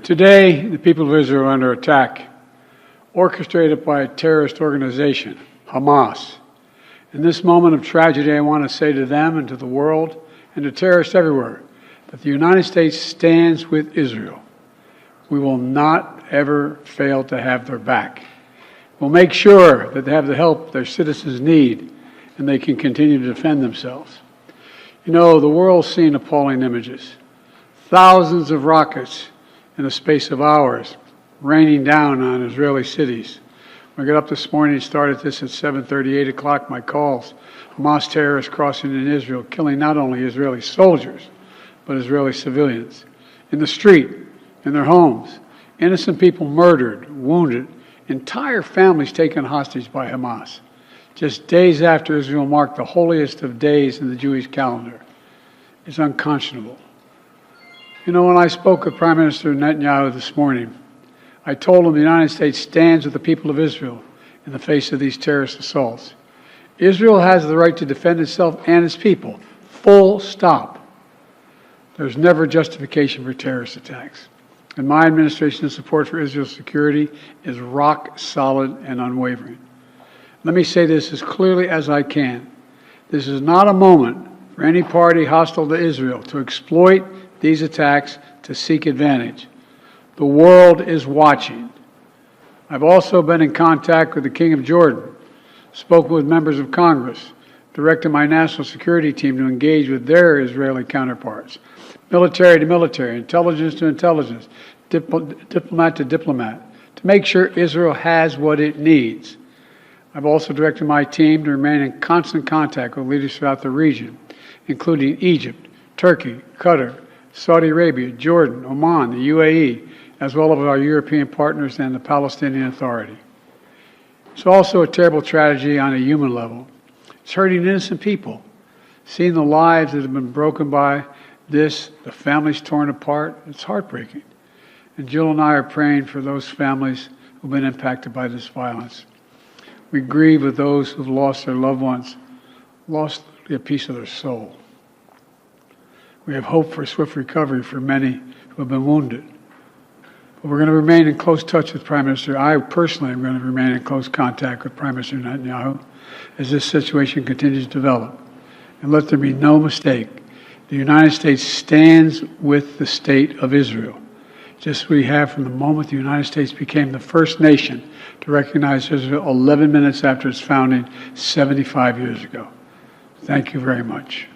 Today, the people of Israel are under attack, orchestrated by a terrorist organization, Hamas. In this moment of tragedy, I want to say to them and to the world and to terrorists everywhere that the United States stands with Israel. We will not ever fail to have their back. We'll make sure that they have the help their citizens need and they can continue to defend themselves. You know, the world's seen appalling images. Thousands of rockets in the space of hours raining down on Israeli cities. When I got up this morning, started this at 7:30, 8 o'clock, my calls. Hamas terrorists crossing in Israel, killing not only Israeli soldiers, but Israeli civilians. In the street, in their homes, innocent people murdered, wounded, entire families taken hostage by Hamas. Just days after Israel marked the holiest of days in the Jewish calendar. It's unconscionable. You know, when I spoke with Prime Minister Netanyahu this morning, I told him the United States stands with the people of Israel in the face of these terrorist assaults. Israel has the right to defend itself and its people, full stop. There's never justification for terrorist attacks. And my administration's support for Israel's security is rock solid and unwavering. Let me say this as clearly as I can. This is not a moment for any party hostile to Israel to exploit these attacks to seek advantage. The world is watching. I've also been in contact with the King of Jordan, spoken with members of Congress, directed my national security team to engage with their Israeli counterparts, military to military, intelligence to intelligence, diplomat to diplomat, to make sure Israel has what it needs. I've also directed my team to remain in constant contact with leaders throughout the region, including Egypt, Turkey, Qatar, Saudi Arabia, Jordan, Oman, the UAE, as well as our European partners and the Palestinian Authority. It's also a terrible tragedy on a human level. It's hurting innocent people. Seeing the lives that have been broken by this, the families torn apart, it's heartbreaking. And Jill and I are praying for those families who've been impacted by this violence. We grieve with those who've lost their loved ones, lost a piece of their soul. We have hope for swift recovery for many who have been wounded. But we're going to remain in close touch with Prime Minister. I personally am going to remain in close contact with Prime Minister Netanyahu as this situation continues to develop. And let there be no mistake, the United States stands with the state of Israel, just as we have from the moment the United States became the first nation to recognize Israel 11 minutes after its founding 75 years ago. Thank you very much.